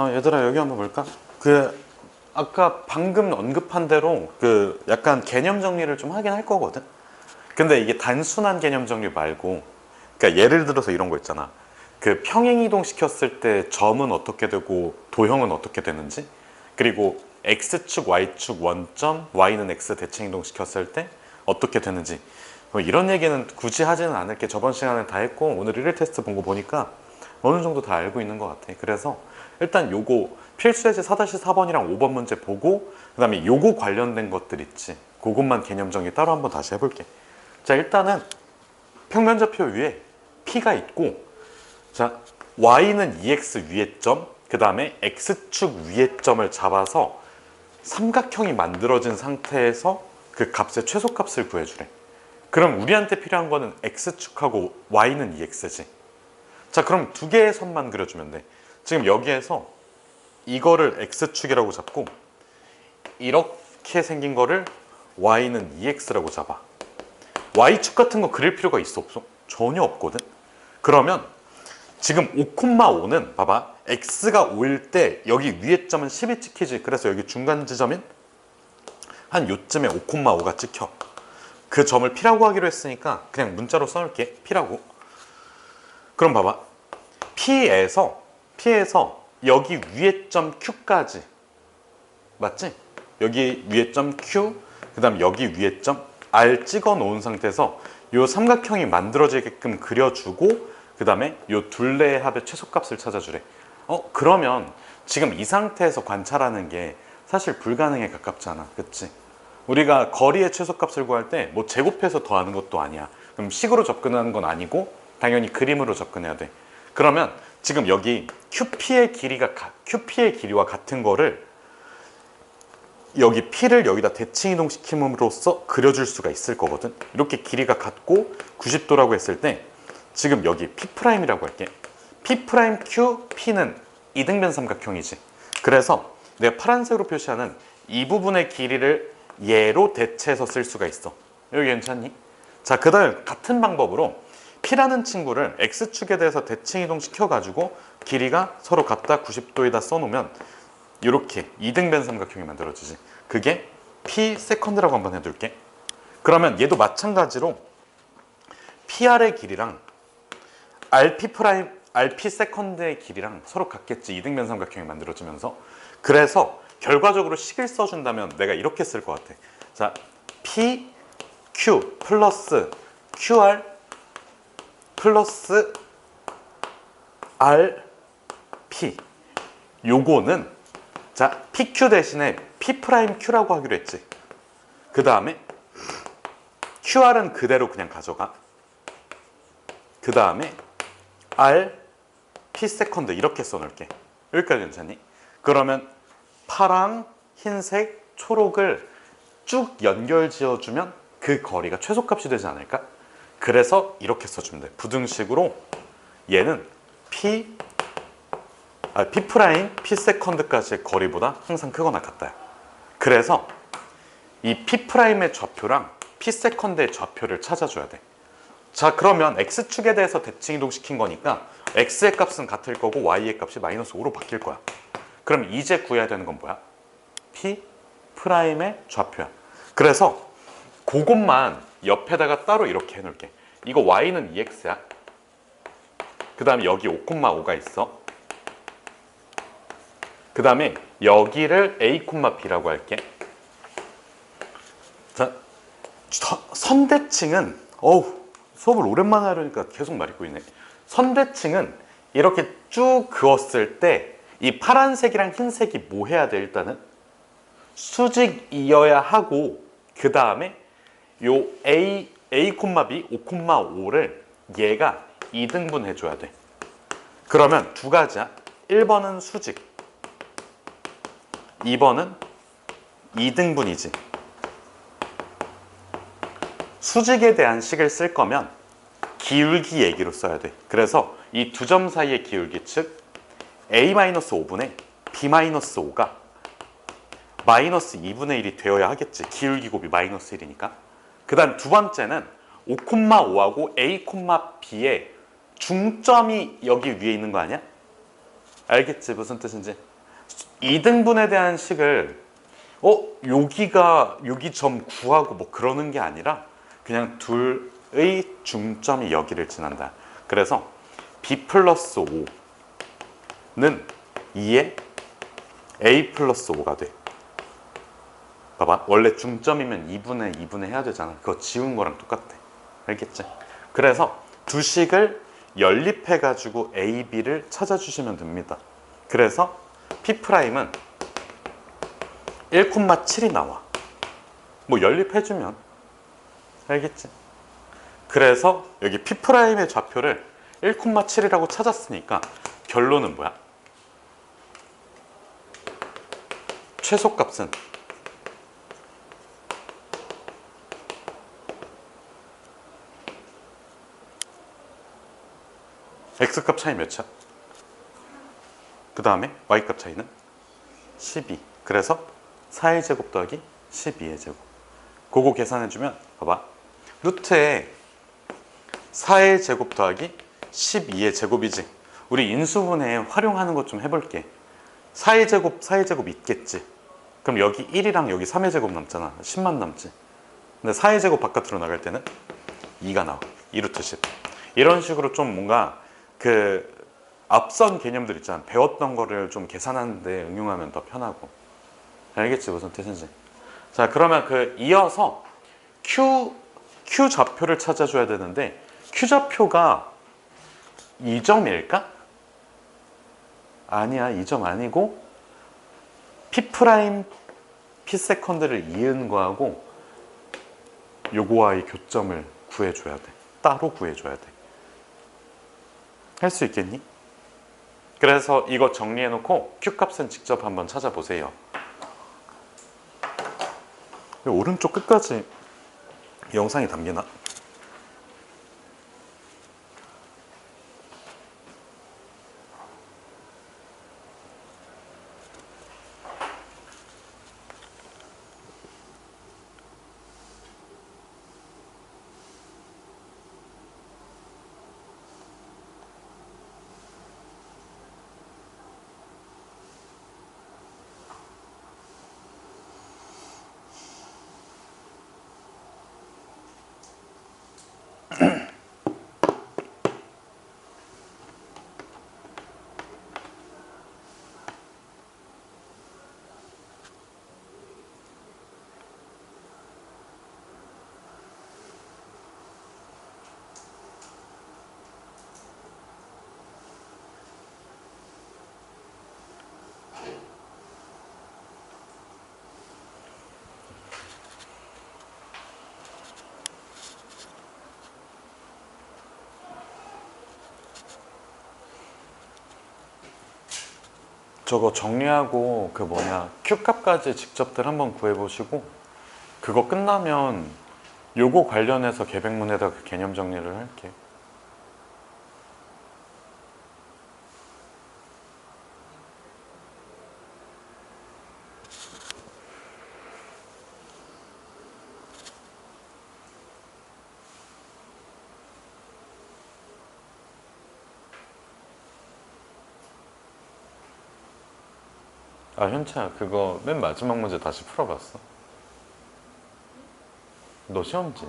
얘들아 여기 한번 볼까? 아까 방금 언급한 대로 약간 개념 정리를 좀 하긴 할 거거든. 근데 이게 단순한 개념 정리 말고, 그러니까 예를 들어서 이런 거 있잖아. 평행 이동 시켰을 때 점은 어떻게 되고 도형은 어떻게 되는지, 그리고 x축, y축 원점, y는 x 대칭 이동 시켰을 때 어떻게 되는지, 뭐 이런 얘기는 굳이 하지는 않을게. 저번 시간에 다 했고 오늘 1일 테스트 본 거 보니까 어느 정도 다 알고 있는 것 같아. 그래서 일단 요거 필수예제 4-4번이랑 5번 문제 보고, 그 다음에 요거 관련된 것들 있지, 그것만 개념 정리 따로 한번 다시 해볼게. 자, 일단은 평면좌표 위에 P가 있고, 자, Y는 2x 위의 점, 그 다음에 X축 위의 점을 잡아서 삼각형이 만들어진 상태에서 그 값의 최소값을 구해주래. 그럼 우리한테 필요한 거는 X축하고 Y는 2x지. 자, 그럼 두 개의 선만 그려주면 돼. 지금 여기에서 이거를 X축이라고 잡고 이렇게 생긴 거를 Y는 2x라고 잡아. Y축 같은 거 그릴 필요가 있어 없어? 전혀 없거든. 그러면 지금 5,5는 봐봐, X가 5일 때 여기 위에 점은 10이 찍히지. 그래서 여기 중간 지점인 한 요쯤에 5,5가 찍혀. 그 점을 P라고 하기로 했으니까 그냥 문자로 써놓을게. P라고. 그럼 봐봐, P에서 여기 위에 점 Q까지, 맞지? 여기 위에 점 Q, 그 다음 여기 위에 점 R 찍어 놓은 상태에서 이 삼각형이 만들어지게끔 그려주고, 그 다음에 이 둘레의 합의 최소값을 찾아주래. 그러면 지금 이 상태에서 관찰하는 게 사실 불가능에 가깝잖아, 그치? 우리가 거리의 최소값을 구할 때 뭐 제곱해서 더하는 것도 아니야. 그럼 식으로 접근하는 건 아니고 당연히 그림으로 접근해야 돼. 그러면 지금 여기 QP의 길이와 같은 거를, 여기 P를 여기다 대칭 이동시킴으로써 그려줄 수가 있을 거거든. 이렇게 길이가 같고 90도라고 했을 때 지금 여기 P'이라고 할게. P'Q, P는 이등변 삼각형이지. 그래서 내가 파란색으로 표시하는 이 부분의 길이를 얘로 대체해서 쓸 수가 있어. 여기 괜찮니? 자, 그 다음 같은 방법으로 P라는 친구를 X축에 대해서 대칭 이동시켜가지고 길이가 서로 같다 90도에다 써놓으면 이렇게 이등변 삼각형이 만들어지지. 그게 P 세컨드라고 한번 해둘게. 그러면 얘도 마찬가지로 PR의 길이랑 RP 세컨드의 길이랑 서로 같겠지. 이등변 삼각형이 만들어지면서. 그래서 결과적으로 식을 써준다면 내가 이렇게 쓸 것 같아. 자, PQ 플러스 QR 플러스 RP, 요거는 자, PQ 대신에 P'Q라고 하기로 했지. 그 다음에 QR은 그대로 그냥 가져가. 그 다음에 R, P 세컨드 이렇게 써놓을게. 여기까지 괜찮니? 그러면 파랑, 흰색, 초록을 쭉 연결 지어주면 그 거리가 최소값이 되지 않을까? 그래서 이렇게 써주면 돼. 부등식으로 얘는 P' P 세컨드까지의 거리보다 항상 크거나 같다요. 그래서 이 P'의 좌표랑 P 세컨드의 좌표를 찾아줘야 돼. 자, 그러면 X축에 대해서 대칭 이동시킨 거니까 X의 값은 같을 거고 Y의 값이 마이너스 5로 바뀔 거야. 그럼 이제 구해야 되는 건 뭐야? P'의 좌표야. 그래서 그것만 옆에다가 따로 이렇게 해놓을게. 이거 Y는 2X야. 그 다음에 여기 5,5가 있어. 그 다음에 여기를 A, B라고 할게. 자, 선대칭은 수업을 오랜만에 하려니까 계속 말이 꼬이네. 선대칭은 이렇게 쭉 그었을 때 이 파란색이랑 흰색이 뭐 해야 돼? 일단은 수직이어야 하고, 그 다음에 요 A, B, 5,5를 얘가 2등분 해줘야 돼. 그러면 두 가지야. 1번은 수직, 2번은 2등분이지. 수직에 대한 식을 쓸 거면 기울기 얘기로 써야 돼. 그래서 이 두 점 사이의 기울기, 즉 A-5분의 B-5가 마이너스 2분의 1이 되어야 하겠지. 기울기 곱이 마이너스 1이니까. 그 다음 두 번째는 5,5하고 A, B의 중점이 여기 위에 있는 거 아니야? 알겠지? 무슨 뜻인지? 2등분에 대한 식을 여기 점 구하고 뭐 그러는 게 아니라 그냥 둘의 중점이 여기를 지난다. 그래서 b 플러스 5는 2에 a 플러스 5가 돼. 봐봐. 원래 중점이면 2분의 해야 되잖아. 그거 지운 거랑 똑같아. 알겠지? 그래서 두 식을 연립해가지고 a, b를 찾아주시면 됩니다. 그래서 P'은 1,7이 나와. 뭐 연립해주면 알겠지? 그래서 여기 P'의 좌표를 1,7이라고 찾았으니까 결론은 뭐야? 최소값은 X값 차이 몇이야? 그 다음에 Y값 차이는 12. 그래서 4의 제곱 더하기 12의 제곱. 그거 계산해주면 봐봐. 루트에 4의 제곱 더하기 12의 제곱이지. 우리 인수분해 활용하는 것 좀 해볼게. 4의 제곱 있겠지. 그럼 여기 1이랑 여기 3의 제곱 남잖아. 10만 남지. 근데 4의 제곱 바깥으로 나갈 때는 2가 나와. 2루트 10. 이런 식으로 좀 뭔가 그 앞선 개념들 있잖아. 배웠던 거를 좀 계산하는데 응용하면 더 편하고. 알겠지? 무슨 뜻인지. 자, 그러면 그 이어서 Q 좌표를 찾아줘야 되는데 Q 좌표가 2점일까? 아니야, 2점 아니고 P 프라임 P 세컨드를 이은 거하고 요거와의 교점을 구해줘야 돼. 따로 구해줘야 돼. 할 수 있겠니? 그래서 이거 정리해놓고 Q값은 직접 한번 찾아보세요. 오른쪽 끝까지 영상이 담기나? 저거 정리하고 그 뭐냐 Q값까지 직접들 한번 구해보시고 그거 끝나면 요거 관련해서 계백문에다 그 개념 정리를 할게. 아, 현채야, 그거 맨 마지막 문제 다시 풀어봤어? 너 시험지?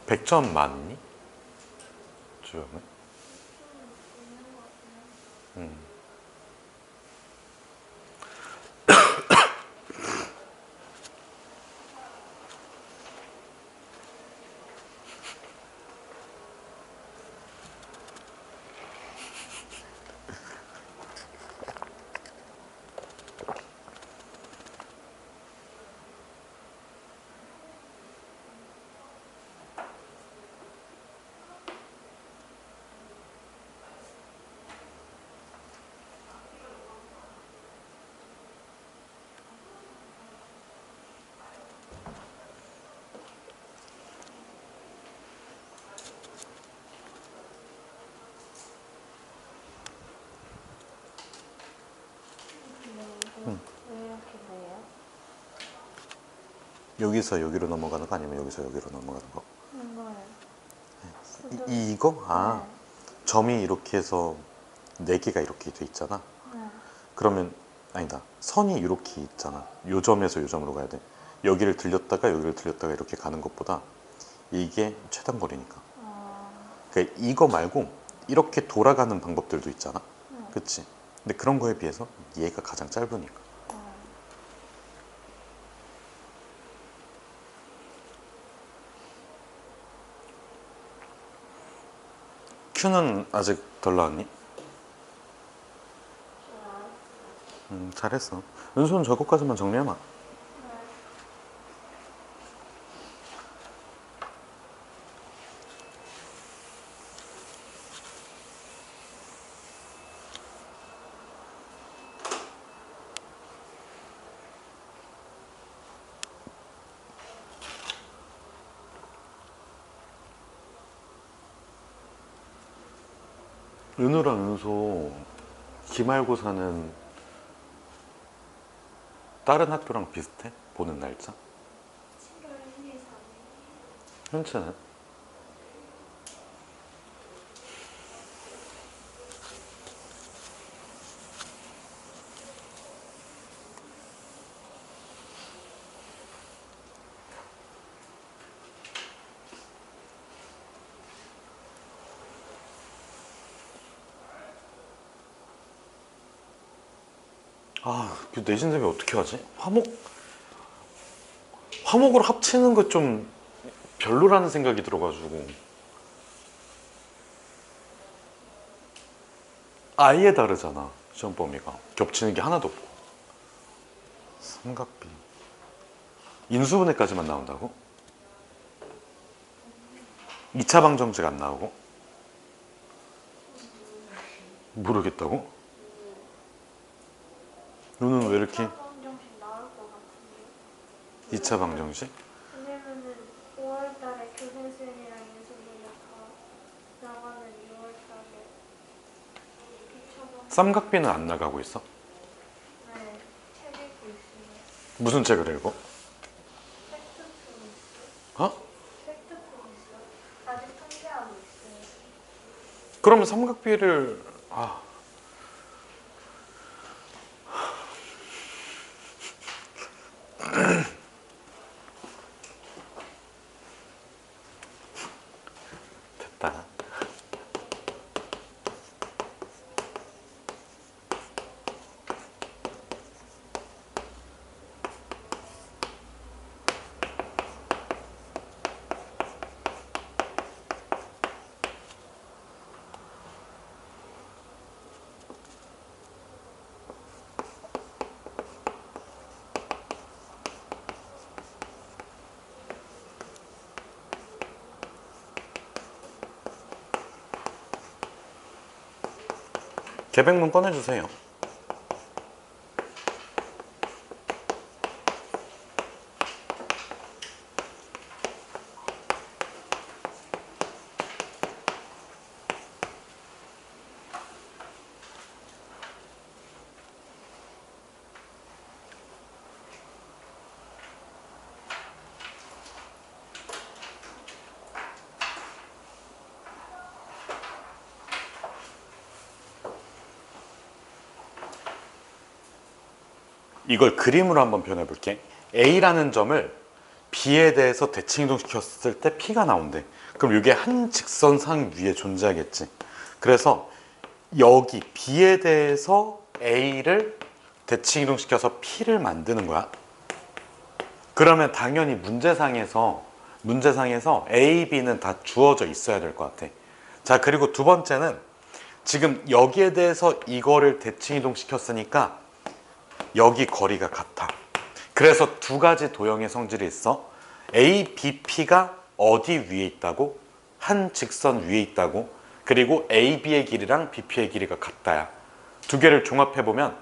100점 맞니? 주영은? 왜 이렇게 보여요? 여기서 여기로 넘어가는 거 아니면 여기서 여기로 넘어가는 거? 이걸 쓰고 이거? 아, 점이 이렇게 해서 4개가 이렇게 돼 있잖아. 그러면 아니다. 선이 이렇게 있잖아. 요 점에서 요 점으로 가야 돼. 여기를 들렸다가 여기를 들렸다가 이렇게 가는 것보다 이게 최단 거리니까. 그러니까 이거 말고 이렇게 돌아가는 방법들도 있잖아. 그치? 근데 그런 거에 비해서 얘가 가장 짧으니까. Q는 아직 덜 나왔니? 잘했어. 은수는 저거까지만 정리해봐. 은우랑 은수 기말고사는 다른 학교랑 비슷해? 보는 날짜? 현채는? 아, 그 내신 대비 어떻게 하지? 화목을 합치는 거 좀 별로라는 생각이 들어가지고. 아예 다르잖아, 시험 범위가. 겹치는 게 하나도 없고. 삼각비. 인수분해까지만 나온다고? 2차 방정식 안 나오고? 모르겠다고? 너는 왜 이렇게 방정식 나올 것 같은데. 2차 방정식? 왜냐면은 5월달에 교생쌤이랑 인수분해 다 나가는 6월달에 기초반. 삼각비는 안 나가고 있어? 네, 책 읽고 있어요. 무슨 책을 읽어? 팩트풀 있어요. 어? 팩트풀 있어요. 아직 통계하고 있어요. 그러면 삼각비를 아 됐다. 계백문 꺼내주세요. 이걸 그림으로 한번 표현해볼게. A라는 점을 B에 대해서 대칭이동시켰을 때 P가 나온대. 그럼 이게 한 직선상 위에 존재하겠지. 그래서 여기 B에 대해서 A를 대칭이동시켜서 P를 만드는 거야. 그러면 당연히 문제상에서 A, B는 다 주어져 있어야 될 것 같아. 자, 그리고 두 번째는 지금 여기에 대해서 이거를 대칭이동시켰으니까 여기 거리가 같아. 그래서 두 가지 도형의 성질이 있어. A, B, P가 어디 위에 있다고? 한 직선 위에 있다고. 그리고 A, B의 길이랑 B, P의 길이가 같다야. 두 개를 종합해보면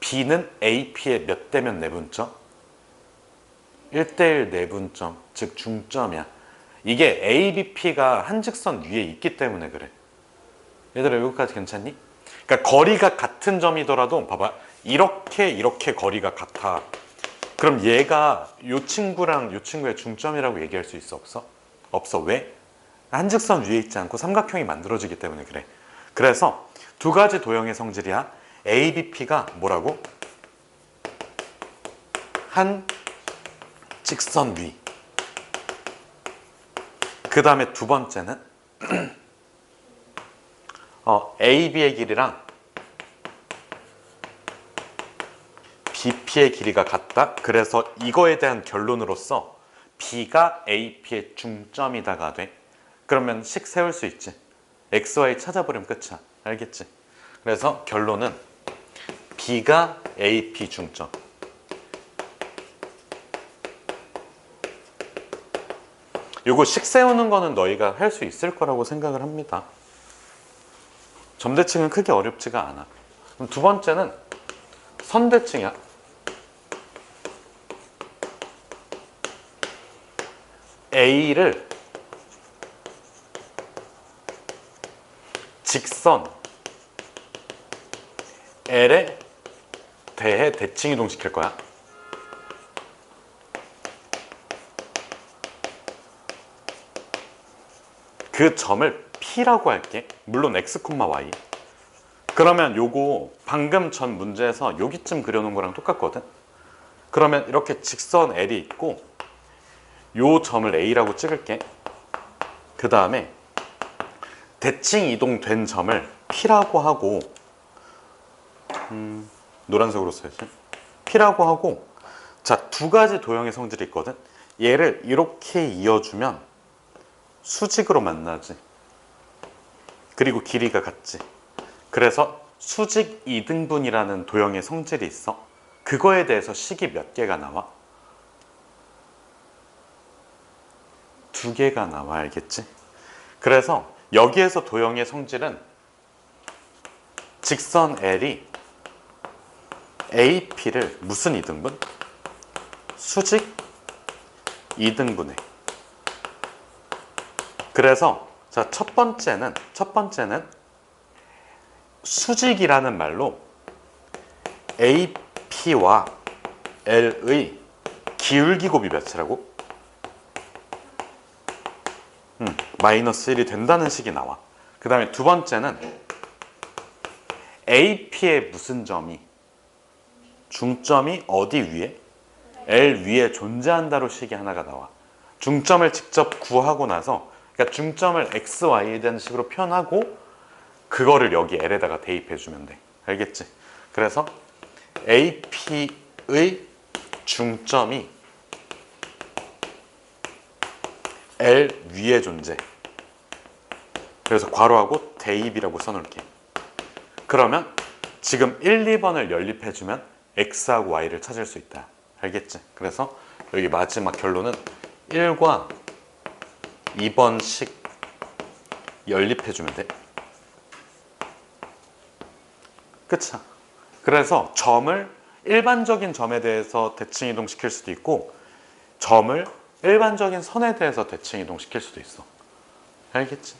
B는 A, P의 몇 대면 내분점? 1대1 내분점, 즉 중점이야. 이게 A, B, P가 한 직선 위에 있기 때문에 그래. 얘들아, 여기까지 괜찮니? 그러니까 거리가 같은 점이더라도 봐봐. 이렇게 거리가 같아. 그럼 얘가 이 친구랑 이 친구의 중점이라고 얘기할 수 있어? 없어? 없어. 왜? 한직선 위에 있지 않고 삼각형이 만들어지기 때문에 그래. 그래서 두 가지 도형의 성질이야. ABP가 뭐라고? 한 직선 위. 그 다음에 두 번째는 AB의 길이랑 BP의 길이가 같다. 그래서 이거에 대한 결론으로서 B가 AP의 중점이다가 돼. 그러면 식 세울 수 있지. XY 찾아버리면 끝이야. 알겠지? 그래서 결론은 B가 AP 중점. 이거 식 세우는 거는 너희가 할 수 있을 거라고 생각을 합니다. 점대칭은 크게 어렵지가 않아. 그럼 두 번째는 선대칭이야. A를 직선 L에 대해 대칭 이동시킬 거야. 그 점을 P라고 할게. 물론 X, Y. 그러면 요거 방금 전 문제에서 여기쯤 그려놓은 거랑 똑같거든. 그러면 이렇게 직선 L이 있고 요 점을 A라고 찍을게. 그 다음에 대칭 이동된 점을 P라고 하고 노란색으로 써야지. P라고 하고 자, 두 가지 도형의 성질이 있거든. 얘를 이렇게 이어주면 수직으로 만나지. 그리고 길이가 같지. 그래서 수직 이등분이라는 도형의 성질이 있어. 그거에 대해서 식이 몇 개가 나와? 두 개가 나와. 알겠지? 그래서 여기에서 도형의 성질은 직선 L이 AP를 무슨 이등분? 수직 이등분해. 그래서 자, 첫 번째는 수직이라는 말로 AP와 L의 기울기 곱이 몇이라고? 마이너스 1이 된다는 식이 나와. 그 다음에 두 번째는 AP의 무슨 점이? 중점이 어디 위에? L 위에 존재한다로 식이 하나가 나와. 중점을 직접 구하고 나서 그러니까 중점을 X, Y에 대한 식으로 표현하고 그거를 여기 L에다가 대입해주면 돼. 알겠지? 그래서 AP의 중점이 L 위에 존재. 그래서 괄호하고 대입이라고 써놓을게. 그러면 지금 1, 2번을 연립해주면 X하고 Y를 찾을 수 있다. 알겠지? 그래서 여기 마지막 결론은 1과 2번씩 연립해주면 돼. 끝이야. 그래서 점을 일반적인 점에 대해서 대칭 이동시킬 수도 있고 점을 일반적인 선에 대해서 대칭 이동시킬 수도 있어. 알겠지?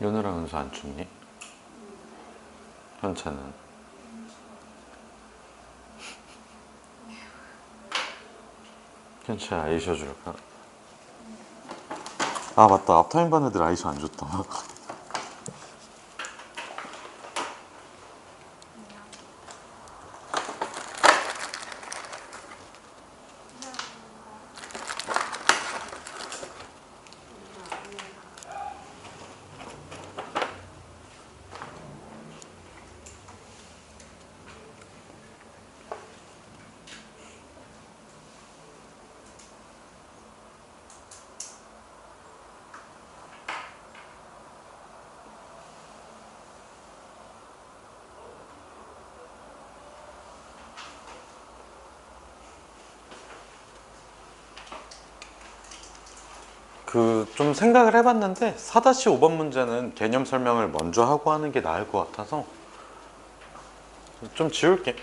연우랑 은수 안 춥니? 현찬은? 현찬 아이셔 줄까? 아 맞다, 앞타임 반 애들 아이셔 안 줬다. 그 좀 생각을 해봤는데 4-5번 문제는 개념 설명을 먼저 하고 하는 게 나을 것 같아서 좀 지울게.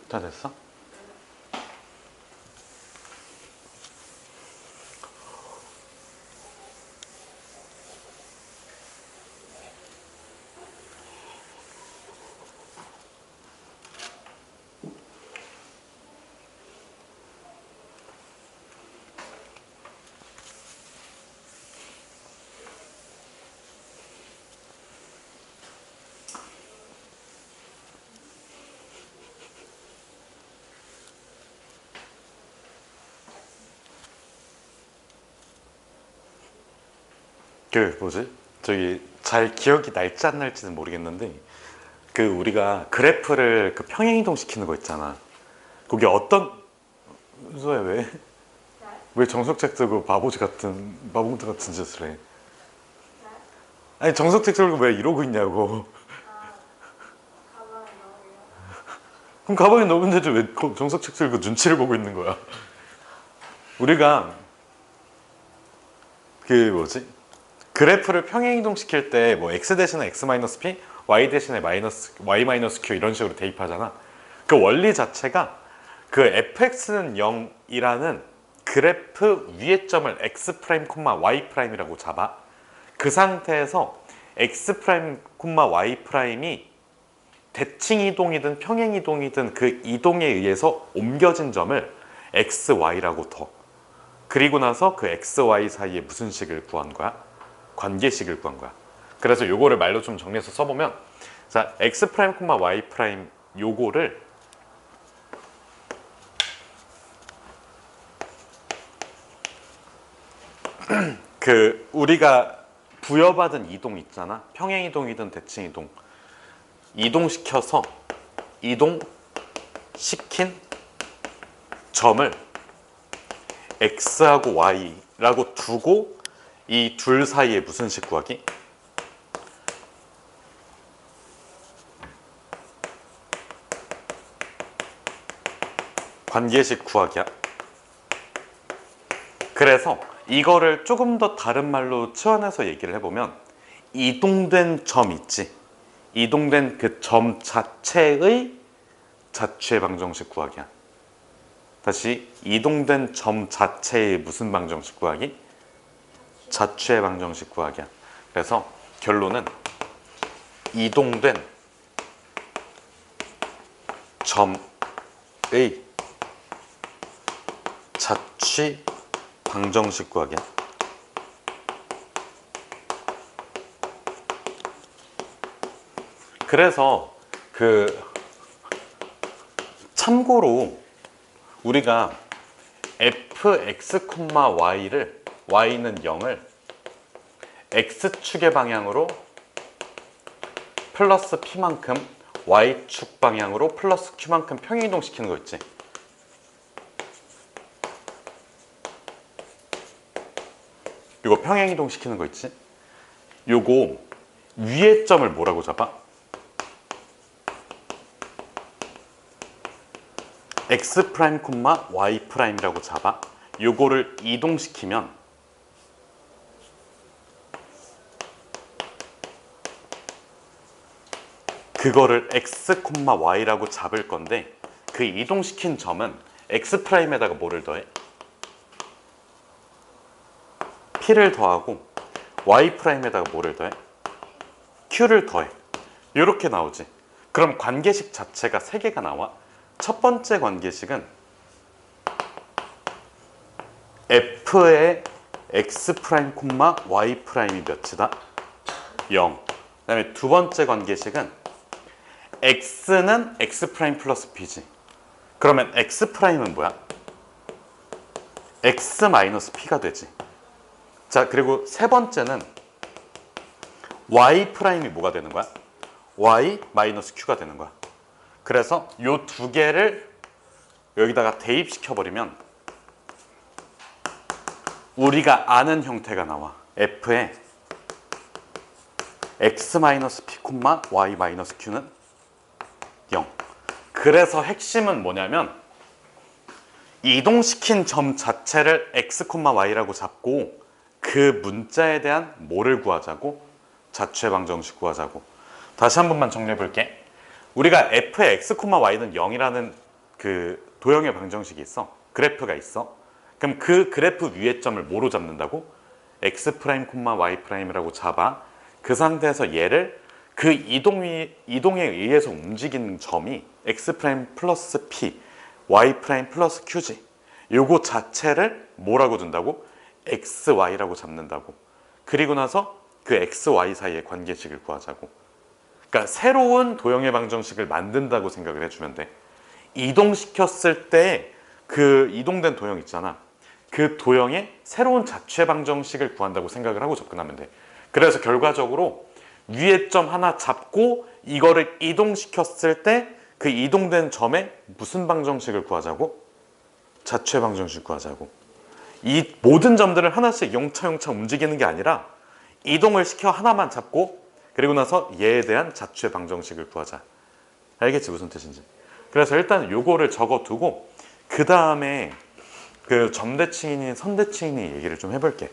다 됐어? 그 뭐지? 저기 잘 기억이 날지 안 날지는 모르겠는데 그 우리가 그래프를 그 평행이동 시키는 거 있잖아. 거기 어떤 소야 왜? 왜 정석책 들고 바보지 같은 바보들 같은 짓을 해? 아니 정석책 들고 왜 이러고 있냐고. 가방에 넣으려. 그럼 가방에 넣으면 되지 왜 정석책 들고 눈치를 보고 있는 거야? 우리가 그 뭐지? 그래프를 평행이동 시킬 때 뭐 x 대신에 x 마이너스 p, y 대신에 마이너스 y 마이너스 q 이런 식으로 대입하잖아. 그 원리 자체가 그 fx는 0이라는 그래프 위의 점을 x 프라임 콤마 y 프라임이라고 잡아. 그 상태에서 x 프라임 콤마 y 프라임이 대칭 이동이든 평행 이동이든 그 이동에 의해서 옮겨진 점을 x, y라고 둬. 그리고 나서 그 x, y 사이에 무슨 식을 구한 거야? 관계식을 구한 거야. 그래서 요거를 말로 좀 정리해서 써보면, 자, x 프라임 콤마 y 프라임 요거를 그 우리가 부여받은 이동 있잖아. 평행 이동이든 대칭 이동. 이동시켜서 이동시킨 점을 x하고 y라고 두고 이 둘 사이에 무슨 식 구하기? 관계식 구하기야. 그래서 이거를 조금 더 다른 말로 치환해서 얘기를 해보면 이동된 점 있지? 이동된 그 점 자체의 자취의 방정식 구하기야. 다시 이동된 점 자체의 무슨 방정식 구하기? 자취의 방정식 구하기야. 그래서 결론은 이동된 점의 자취 방정식 구하기. 그래서 참고로 우리가 fx, y를 y는 0을 x축의 방향으로 플러스 p만큼 y축 방향으로 플러스 q만큼 평행이동시키는 거 있지. 이거 평행이동시키는 거 있지. 요거 위의 점을 뭐라고 잡아? x 프라임 콤마 y 프라임이라고 잡아. 요거를 이동시키면 그거를 x 콤마 y라고 잡을 건데 그 이동시킨 점은 x 프라임에다가 뭐를 더해? p를 더하고 y 프라임에다가 뭐를 더해? q를 더해. 이렇게 나오지. 그럼 관계식 자체가 3개가 나와. 첫 번째 관계식은 f의 x 프라임 콤마 y 프라임이 몇이다? 0. 그 다음에 두 번째 관계식은 x는 x 프라임 플러스 p지. 그러면 x 프라임은 뭐야? x 마이너스 p가 되지. 자, 그리고 세 번째는 y 프라임이 뭐가 되는 거야? y 마이너스 q가 되는 거야. 그래서 요 두 개를 여기다가 대입시켜 버리면 우리가 아는 형태가 나와. f의 x 마이너스 p 콤마 y 마이너스 q는 0. 그래서 핵심은 뭐냐면 이동시킨 점 자체를 x, y라고 잡고 그 문자에 대한 뭐를 구하자고? 자취의 방정식 구하자고. 다시 한 번만 정리해 볼게. 우리가 f의 x, y는 0이라는 그 도형의 방정식이 있어. 그래프가 있어. 그럼 그 그래프 위의 점을 뭐로 잡는다고? x 프라임, y 프라임이라고 잡아. 그 상태에서 얘를 그 이동에 의해서 움직이는 점이 x 프라임 플러스 p, y 프라임 플러스 q지. 요거 자체를 뭐라고 둔다고? x, y라고 잡는다고. 그리고 나서 그 x, y 사이의 관계식을 구하자고. 그러니까 새로운 도형의 방정식을 만든다고 생각을 해주면 돼. 이동시켰을 때 그 이동된 도형 있잖아. 그 도형의 새로운 자취의 방정식을 구한다고 생각을 하고 접근하면 돼. 그래서 결과적으로 위에 점 하나 잡고 이거를 이동시켰을 때 그 이동된 점에 무슨 방정식을 구하자고? 자취의 방정식 구하자고. 이 모든 점들을 하나씩 영차영차 움직이는 게 아니라 이동을 시켜 하나만 잡고 그리고 나서 얘에 대한 자취의 방정식을 구하자. 알겠지 무슨 뜻인지. 그래서 일단 요거를 적어두고 그 다음에 그 점대칭이니 선대칭이니 얘기를 좀 해볼게.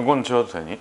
이건 지워도 되니?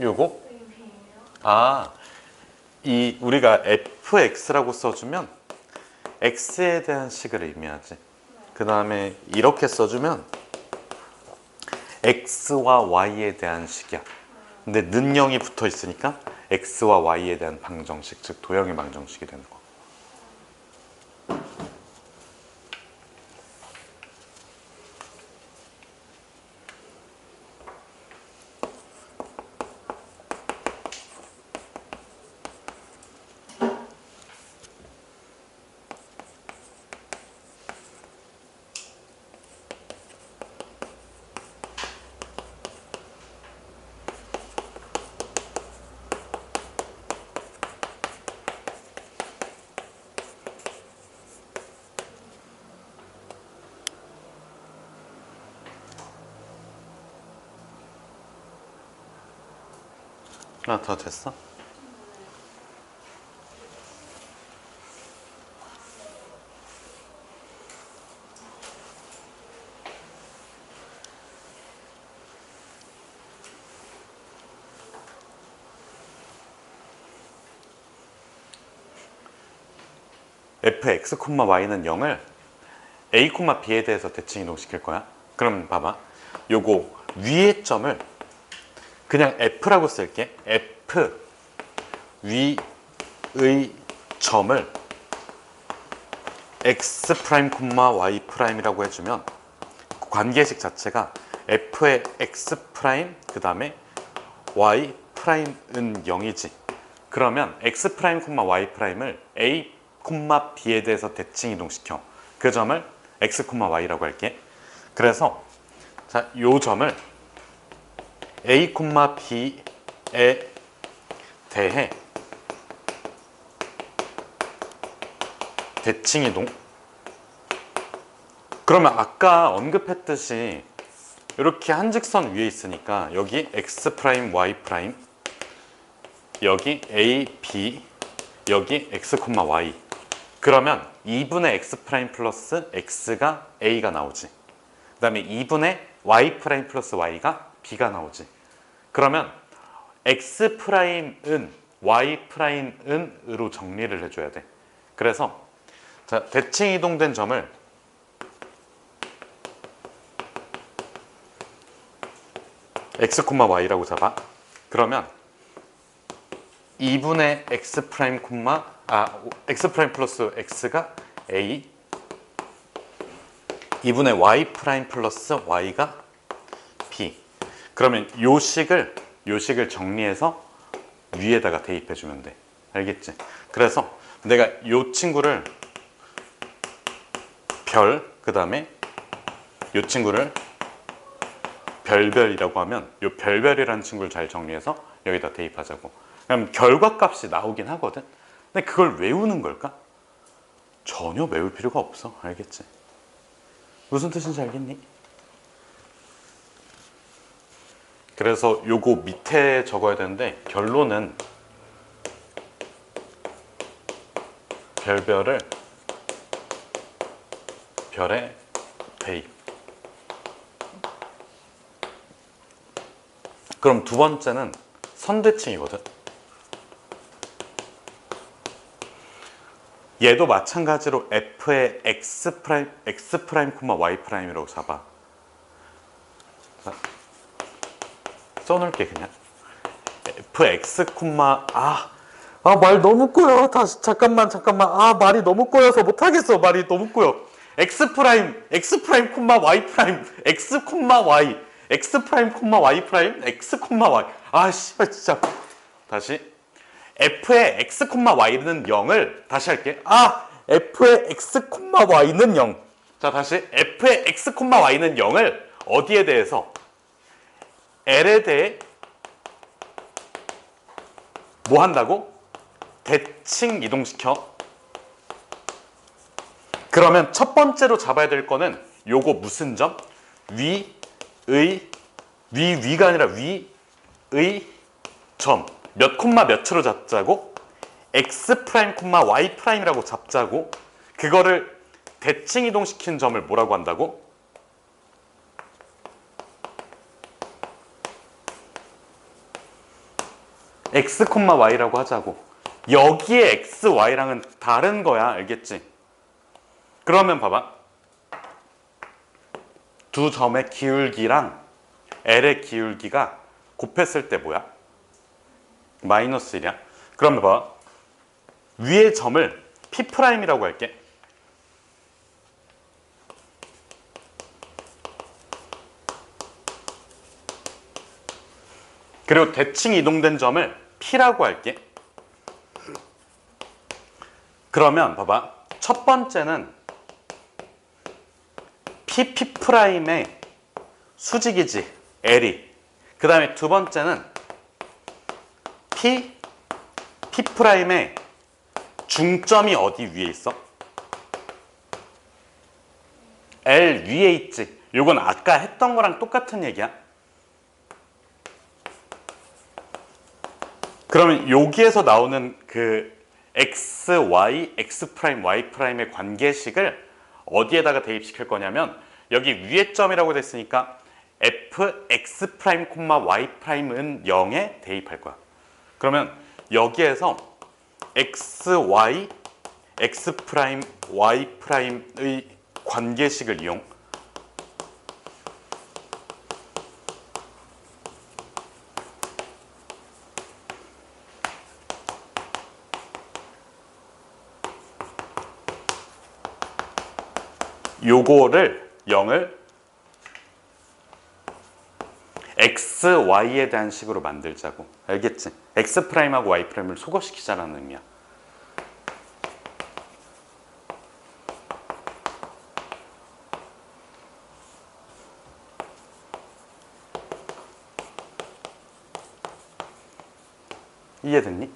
요거? 의미예요? 아, 이 우리가 fx라고 써주면 x에 대한 식을 의미하지. 그 다음에 이렇게 써주면 x와 y에 대한 식이야. 근데 는영이 붙어 있으니까 x와 y에 대한 방정식, 즉 도형의 방정식이 되는 거. 하나 더 됐어? fx, y는 0을 a, b에 대해서 대칭 이동시킬 거야. 그럼 봐봐. 요거 위의 점을 그냥 f라고 쓸게. f 위의 점을 x 프라임, y 프라임이라고 해주면 관계식 자체가 f의 x 프라임 그 다음에 y 프라임은 0이지. 그러면 x 프라임, y 프라임을 a, b에 대해서 대칭 이동시켜. 그 점을 x, y라고 할게. 그래서 자, 요 점을 a, b에 대해 대칭 이동. 그러면 아까 언급했듯이 이렇게 한직선 위에 있으니까 여기 x 프라임, y 프라임, 여기 a, b, 여기 x, y. 그러면 2분의 x 프라임 플러스 x가 a가 나오지. 그 다음에 2분의 y 프라임 플러스 y가 b가 나오지. 그러면 x 프라임은 y 프라임은으로 정리를 해줘야 돼. 그래서 자, 대칭 이동된 점을 x, y라고 잡아. 그러면 2분의 x 프라임, x 프라임 플러스 x가 a, 2분의 y 프라임 플러스 y가 b. 그러면 요 식을 정리해서 위에다가 대입해주면 돼. 알겠지? 그래서 내가 요 친구를 별, 그 다음에 요 친구를 별별이라고 하면 요 별별이라는 친구를 잘 정리해서 여기다 대입하자고. 그럼 결과값이 나오긴 하거든. 근데 그걸 외우는 걸까? 전혀 외울 필요가 없어. 알겠지? 무슨 뜻인지 알겠니? 그래서 요거 밑에 적어야 되는데 결론은 별별을 별의 대입. 그럼 두 번째는 선대칭이거든. 얘도 마찬가지로 f의 x 프라임, y 프라임이라고 잡아. 자, 써놓을게 그냥. fx, 말 너무 꼬여. 다시 잠깐만. 말이 너무 꼬여서 못하겠어. 말이 너무 꼬여. x 프라임, y 프라임, x, y, x 프라임, y 프라임, x, y. 씨발 진짜. 다시. f의 x, y는 0을 다시 할게. f의 x, y는 0. 자, 다시. f의 x, y는 0을 어디에 대해서? l에 대해 뭐 한다고? 대칭 이동시켜. 그러면 첫 번째로 잡아야 될 거는 요거 무슨 점? 위가 아니라 위의 점. 몇 콤마 몇으로 잡자고? x 프라임, y 프라임이라고 잡자고. 그거를 대칭 이동시킨 점을 뭐라고 한다고? x, y라고 하자고. 여기에 x, y랑은 다른 거야. 알겠지? 그러면 봐봐. 두 점의 기울기랑 L의 기울기가 곱했을 때 뭐야? 마이너스 1이야. 그러면 봐봐. 위의 점을 P'이라고 할게. 그리고 대칭 이동된 점을 P라고 할게. 그러면 봐봐. 첫 번째는 P'의 수직이지. L이. 그 다음에 두 번째는 P'의 중점이 어디 위에 있어? L 위에 있지. 요건 아까 했던 거랑 똑같은 얘기야. 그러면 여기에서 나오는 그 x, y, x 프라임, y 프라임의 관계식을 어디에다가 대입시킬 거냐면 여기 위에 점이라고 됐으니까 f, x 프라임, y 프라임은 0에 대입할 거야. 그러면 여기에서 x, y, x 프라임, y 프라임의 관계식을 이용. 요거를 0을 x, y에 대한 식으로 만들자고. 알겠지? x 프라임하고 y 프라임을 소거시키자라는 의미야. 이해됐니?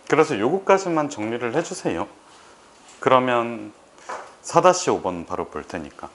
그래서 요거까지만 정리를 해주세요. 그러면 4-5번 바로 볼 테니까.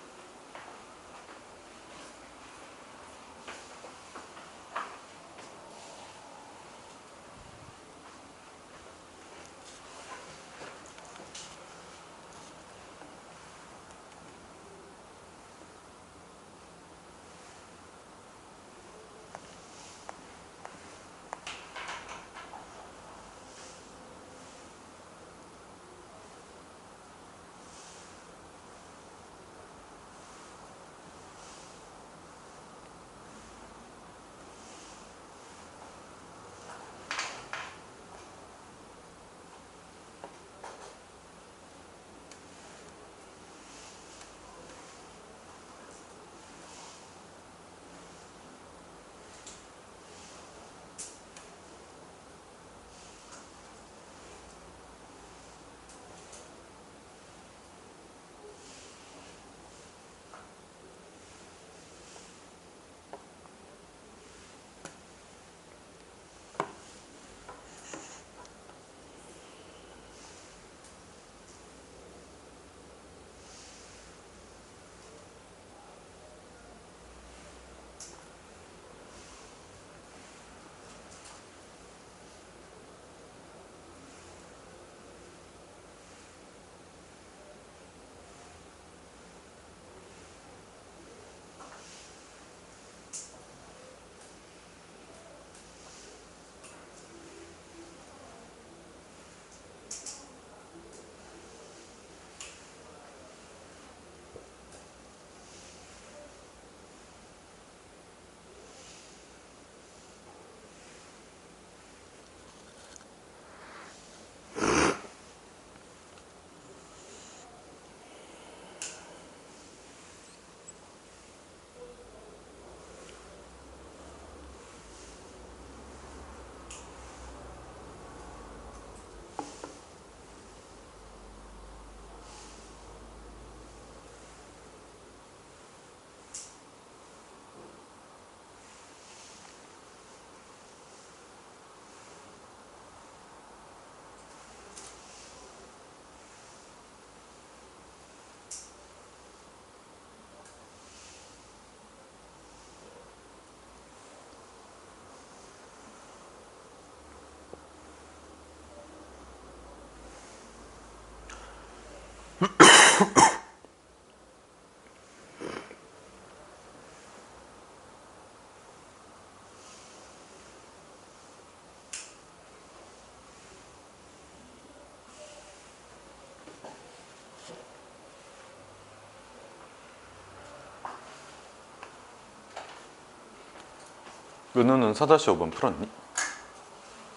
은우는 4-5번 풀었니?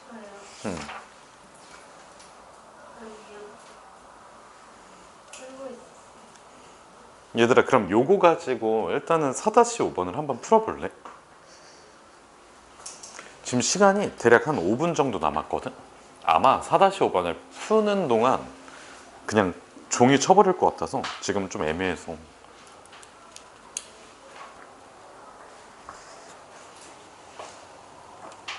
저요. 응. 아니요. 풀고 있었어요. 얘들아 그럼 요거 가지고 일단은 4-5번을 한번 풀어볼래? 지금 시간이 대략 한 5분 정도 남았거든? 아마 4-5번을 푸는 동안 그냥 종이 쳐버릴 것 같아서 지금 좀 애매해서